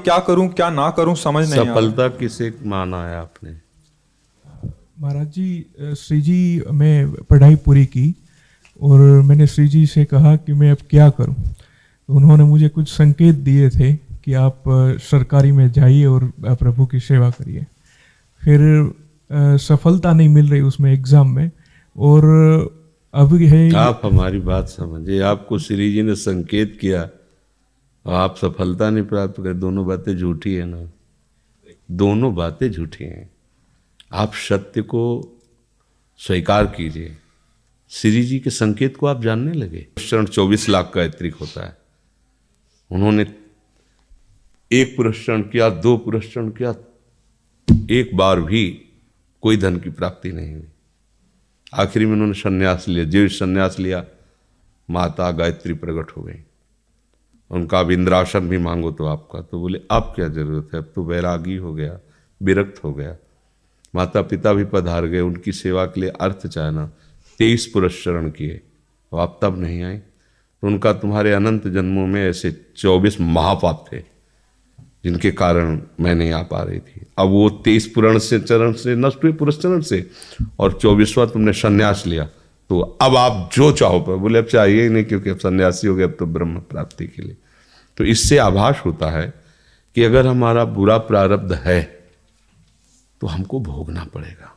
क्या करूं क्या ना करूं समझ नहीं आ रहा। सफलता किसे माना है आपने? महाराज जी, श्री जी मैं पढ़ाई पूरी की और मैंने श्री जी से कहा कि मैं अब क्या करूं। तो उन्होंने मुझे कुछ संकेत दिए थे कि आप सरकारी में जाइए और प्रभु की सेवा करिए। फिर सफलता नहीं मिल रही उसमें एग्ज़ाम में, और अब है आप हमारी बात समझिए। आपको श्री जी ने संकेत किया और आप सफलता नहीं प्राप्त कर, दोनों बातें झूठी है ना, दोनों बातें झूठी हैं। आप सत्य को स्वीकार कीजिए। श्री जी के संकेत को आप जानने लगे। पुरस्करण 24 लाख का अतिरिक होता है। उन्होंने एक पुरस्करण किया, 2 पुरस्करण किया, एक बार भी कोई धन की प्राप्ति नहीं हुई। आखिरी में उन्होंने संन्यास लिया। जो संन्यास लिया, माता गायत्री प्रकट हो गई। उनका अब इंद्रासन भी मांगो तो आपका, तो बोले अब क्या जरूरत है, अब तो वैरागी हो गया, विरक्त हो गया। माता पिता भी पधार गए, उनकी सेवा के लिए अर्थ चाहना। 23 पुरस्करण किए तो आप तब नहीं आए। तो उनका तुम्हारे अनंत जन्मों में ऐसे 24 महापाप थे जिनके कारण मैं नहीं आ पा रही थी। अब वो 23 पुरण से चरण से नष्ट हुए, पुरस्करण से, और 24वां तुमने संन्यास लिया। तो अब आप जो चाहो पर, बोले अब चाहिए ही नहीं क्योंकि अब सन्यासी हो गए, अब तो ब्रह्म प्राप्ति के लिए। तो इससे आभास होता है कि अगर हमारा बुरा प्रारब्ध है तो हमको भोगना पड़ेगा।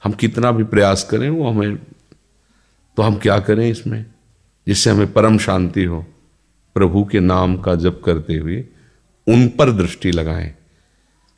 हम कितना भी प्रयास करें वो हमें, तो हम क्या करें इसमें जिससे हमें परम शांति हो। प्रभु के नाम का जप करते हुए उन पर दृष्टि लगाएं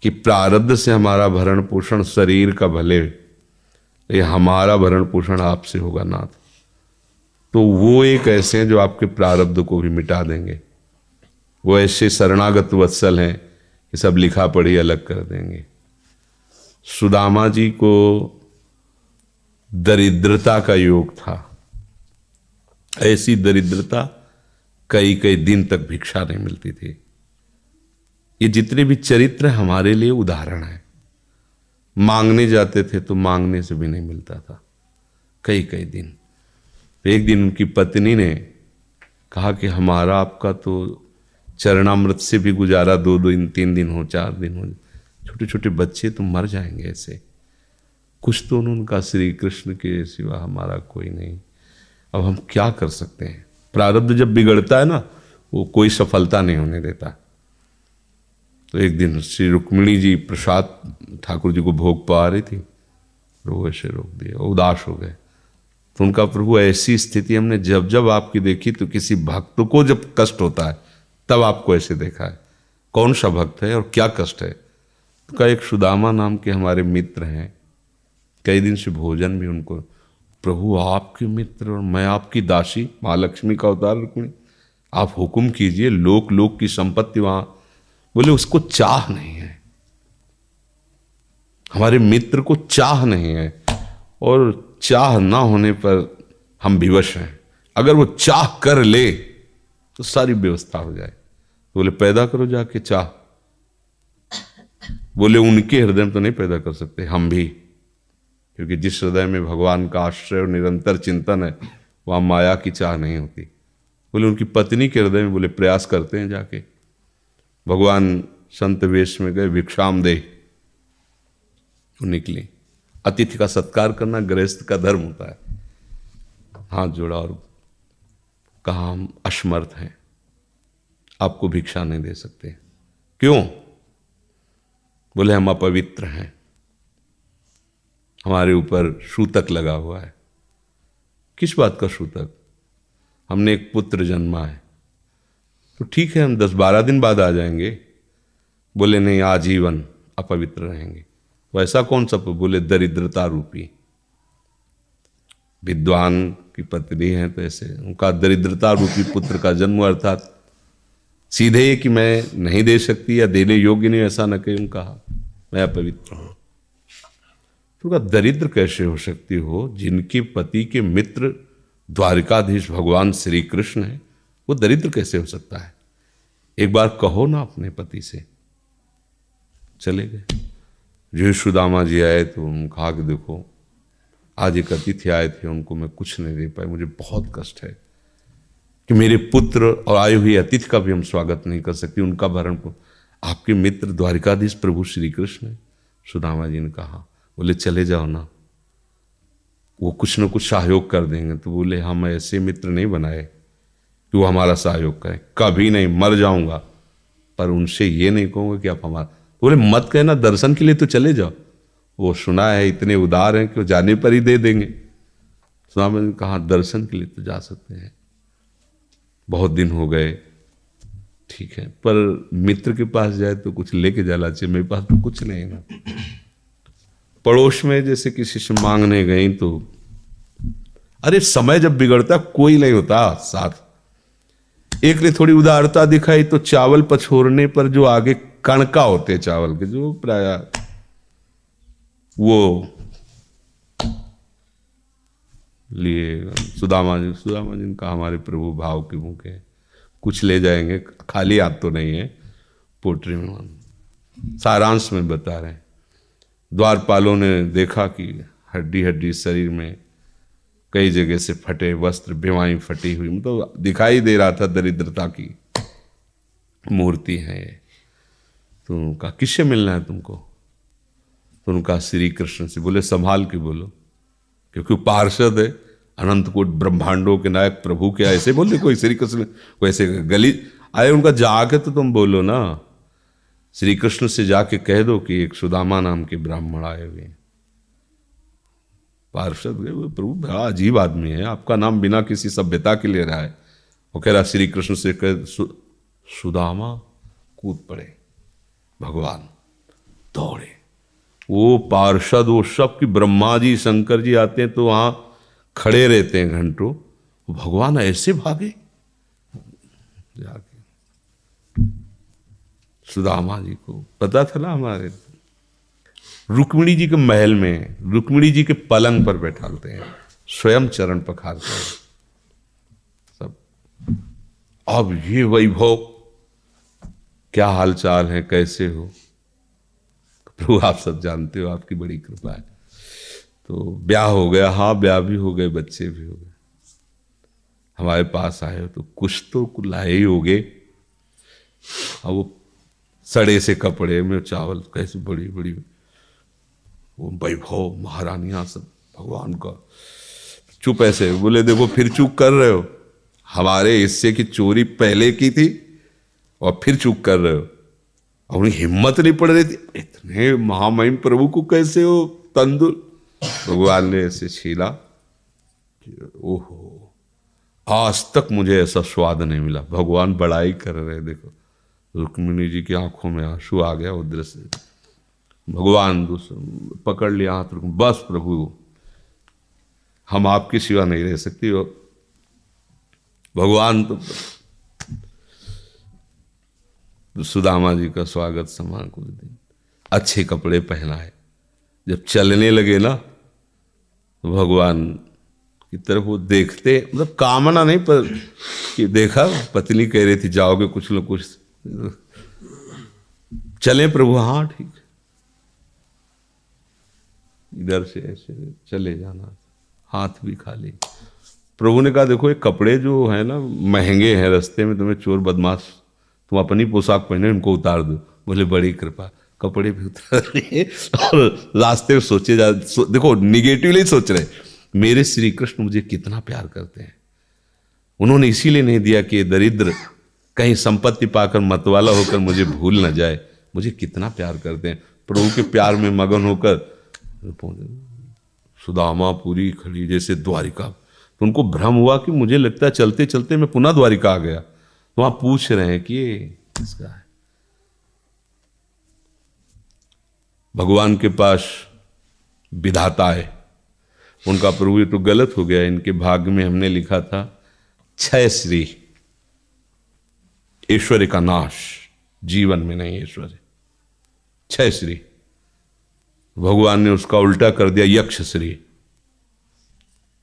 कि प्रारब्ध से हमारा भरण पोषण शरीर का भले, ये हमारा भरण पोषण आपसे होगा नाथ। तो वो एक ऐसे हैं जो आपके प्रारब्ध को भी मिटा देंगे। वो ऐसे शरणागत वत्सल हैं कि सब लिखा पढ़ी अलग कर देंगे। सुदामा जी को दरिद्रता का योग था। ऐसी दरिद्रता कई कई दिन तक भिक्षा नहीं मिलती थी। ये जितने भी चरित्र हमारे लिए उदाहरण है। मांगने जाते थे तो मांगने से भी नहीं मिलता था कई कई दिन। एक दिन उनकी पत्नी ने कहा कि हमारा आपका तो चरणामृत से भी गुजारा 2 दिन 3 दिन हो, 4 दिन हो, छोटे छोटे बच्चे तो मर जाएंगे ऐसे। कुछ तो उन्होंने कहा श्री कृष्ण के सिवा हमारा कोई नहीं। अब हम क्या कर सकते हैं। प्रारब्ध जब बिगड़ता है ना, वो कोई सफलता नहीं होने देता। तो एक दिन श्री रुक्मिणी जी प्रसाद ठाकुर जी को भोग पा रही थी, वो ऐसे रोक दिए, उदास हो गए। तो उनका प्रभु ऐसी स्थिति हमने जब जब आपकी देखी, तो किसी भक्त को जब कष्ट होता है तब आपको ऐसे देखा है। कौन सा भक्त है और क्या कष्ट है? तो का एक सुदामा नाम के हमारे मित्र हैं, कई दिन से भोजन भी उनको, प्रभु आपके मित्र और मैं आपकी दासी, महालक्ष्मी का अवतार रुक्मिणी, आप हुक्म कीजिए, लोक लोक की संपत्ति वहां। बोले उसको चाह नहीं है, हमारे मित्र को चाह नहीं है, और चाह ना होने पर हम विवश हैं। अगर वो चाह कर ले तो सारी व्यवस्था हो जाए। बोले पैदा करो जाके चाह। बोले उनके हृदय में तो नहीं पैदा कर सकते, हम भी, क्योंकि जिस हृदय में भगवान का आश्रय और निरंतर चिंतन है वहां माया की चाह नहीं होती। बोले उनकी पत्नी के हृदय में, बोले प्रयास करते हैं जाके। भगवान संत वेश में गए, भिक्षाम दे, वो निकली। अतिथि का सत्कार करना गृहस्थ का धर्म होता है। हाथ जोड़ा और कहा हम असमर्थ हैं, आपको भिक्षा नहीं दे सकते। क्यों? बोले हम अपवित्र हैं, हमारे ऊपर सूतक लगा हुआ है। किस बात का सूतक? हमने एक पुत्र जन्मा है। तो ठीक है हम 10-12 दिन बाद आ जाएंगे। बोले नहीं, आजीवन अपवित्र रहेंगे। वैसा कौन सा? बोले दरिद्रता रूपी। विद्वान की पत्नी है तो ऐसे उनका दरिद्रता रूपी पुत्र का जन्म, अर्थात सीधे ये कि मैं नहीं दे सकती या देने योग्य नहीं, ऐसा न कहीं कहा, मैं अपवित्र हूं। तो कहा दरिद्र कैसे हो सकती हो? जिनके पति के मित्र द्वारिकाधीश भगवान श्री कृष्ण है, वो दरिद्र कैसे हो सकता है? एक बार कहो ना अपने पति से। चले गए। जो सुदामा जी आए तो उन्होंने कहा कि देखो आज एक अतिथि आए थे, उनको मैं कुछ नहीं दे पाई, मुझे बहुत कष्ट है। कि मेरे पुत्र और आए हुए अतिथि का भी हम स्वागत नहीं कर सकते, उनका भरण को। आपके मित्र द्वारिकाधीश प्रभु श्री कृष्ण, सुदामा जी ने कहा, बोले चले जाओ ना, वो कुछ न कुछ सहयोग कर देंगे। तो बोले हम ऐसे मित्र नहीं बनाए कि वो हमारा सहयोग करें, कभी नहीं, मर जाऊंगा, पर उनसे ये नहीं कहूँगा कि आप हमारा। बोले मत कहना, दर्शन के लिए तो चले जाओ, वो सुना है इतने उदार हैं कि वो जाने पर ही दे देंगे। स्वामी ने कहा दर्शन के लिए तो जा सकते हैं, बहुत दिन हो गए, ठीक है, पर मित्र के पास जाए तो कुछ लेके जाना चाहिए, मेरे पास तो कुछ नहीं ना। पड़ोस में जैसे किसी से मांगने गई तो, अरे समय जब बिगड़ता कोई नहीं होता साथ। एक ने थोड़ी उदारता दिखाई तो चावल पछोरने पर जो आगे कणका होते चावल के, जो प्राय वो लिए सुदामा जी ने कहा हमारे प्रभु भाव के भूखे हैं, कुछ ले जाएंगे, खाली हाथ तो नहीं है। पोटरी में सारांश में बता रहे हैं, द्वारपालों ने देखा कि हड्डी हड्डी शरीर में कई जगह से फटे वस्त्र, बेवाई फटी हुई, मतलब दिखाई दे रहा था दरिद्रता की मूर्ति है ये। तो उनका किससे मिलना है तुमको? तो उनका श्री कृष्ण से। बोले संभाल के बोलो, क्योंकि पार्षद है, अनंत कोट ब्रह्मांडों के नायक प्रभु के ऐसे बोले कोई श्री कृष्ण कोई ऐसे गली आए, उनका जाके तो तुम बोलो ना, श्री कृष्ण से जाके कह दो कि एक सुदामा नाम के ब्राह्मण आए हुए हैं। पार्षद गए, प्रभु बड़ा अजीब आदमी है, आपका नाम बिना किसी सभ्यता के ले रहा है। वो कह रहा श्री कृष्ण से कह, सुदामा कूद पड़े, भगवान दौड़े। वो पार्षद वो सब कि ब्रह्मा जी शंकर जी आते हैं तो वहां खड़े रहते हैं घंटों, भगवान ऐसे भागे जाके। सुदामा जी को पता था ना, हमारे रुक्मिणी जी के महल में रुक्मिणी जी के पलंग पर बैठाते हैं, स्वयं चरण पखारते हैं सब। अब ये वैभव, क्या हालचाल है, कैसे हो? प्रभु आप सब जानते हो, आपकी बड़ी कृपा है। तो ब्याह हो गया, हाँ ब्याह भी हो गए, बच्चे भी हो गए। हमारे पास आए हो तो कुछ तो लाए ही होगे। अब वो सड़े से कपड़े में चावल, कैसे बड़ी बड़ी वो वैभव, महारानियां सब भगवान का। चुप ऐसे बोले, देखो फिर चूक कर रहे हो, हमारे हिस्से की चोरी पहले की थी और फिर चूक कर रहे हो। और उन्हें हिम्मत नहीं पड़ रही थी, इतने महामहिम प्रभु को कैसे हो तंदुर। भगवान ने ऐसे छीला, ओहो आज तक मुझे ऐसा स्वाद नहीं मिला। भगवान बड़ाई कर रहे, देखो रुक्मिणी जी की आंखों में आंसू आ गया उधर से। भगवान पकड़ लिया हाथ, बस प्रभु हम आपकी सिवा नहीं रह सकती। और भगवान तो सुदामा जी का स्वागत सम्मान कुछ दिन, अच्छे कपड़े पहनाए। जब चलने लगे ना तो भगवान की तरफ वो देखते, मतलब कामना नहीं, पर कि देखा पत्नी कह रही थी जाओगे कुछ लोग कुछ, चले प्रभु, हाँ ठीक है, इधर से ऐसे चले जाना, हाथ भी खाली। प्रभु ने कहा देखो ये कपड़े जो है ना महंगे हैं, रास्ते में तुम्हें चोर बदमाश तुम अपनी पोशाक पहने इनको उतार दो। बोले बड़ी कृपा, कपड़े भी उतार दिए और रास्ते में सोचे देखो निगेटिवली सोच रहे, मेरे श्री कृष्ण मुझे कितना प्यार करते हैं। उन्होंने इसीलिए नहीं दिया कि दरिद्र कहीं संपत्ति पाकर मतवाला होकर मुझे भूल न जाए, मुझे कितना प्यार करते हैं। प्रभु के प्यार में मगन होकर सुदामा पूरी खड़ी जैसे द्वारिका। तो उनको भ्रम हुआ कि मुझे लगता है चलते चलते मैं पुनः द्वारिका आ गया। तो आप पूछ रहे हैं कि ये किसका है? भगवान के पास विधाता है उनका। प्रभु ये तो गलत हो गया, इनके भाग्य में हमने लिखा था क्षय श्री, ऐश्वर्य का नाश, जीवन में नहीं ऐश्वर्य, क्षय श्री। भगवान ने उसका उल्टा कर दिया यक्ष श्री।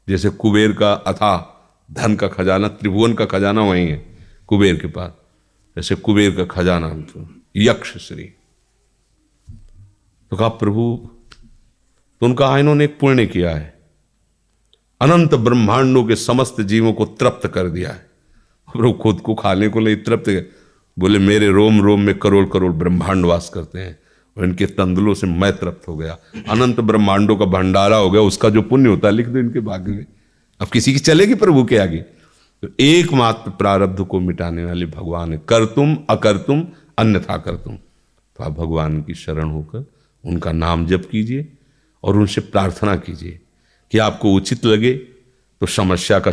जैसे कुबेर का अथाह धन का खजाना, त्रिभुवन का खजाना वही है कुबेर के पास, ऐसे कुबेर का खजाना यक्ष श्री। तो कहा प्रभु, तो उनका इन्होंने एक पुण्य किया है, अनंत ब्रह्मांडों के समस्त जीवों को तृप्त कर दिया है। प्रभु खुद को खाने को लिए तृप्त गए, बोले मेरे रोम रोम में करोड़ करोड़ ब्रह्मांड वास करते हैं और इनके तंदुलों से मैं तृप्त हो गया, अनंत ब्रह्मांडों का भंडारा हो गया, उसका जो पुण्य होता है लिख दो इनके भाग्य में। अब किसी की चलेगी प्रभु के आगे? तो एकमात्र प्रारब्ध को मिटाने वाले भगवान है, कर तुम अकर तुम अन्यथा कर तुम। तो आप भगवान की शरण होकर उनका नाम जप कीजिए और उनसे प्रार्थना कीजिए कि आपको उचित लगे तो समस्या का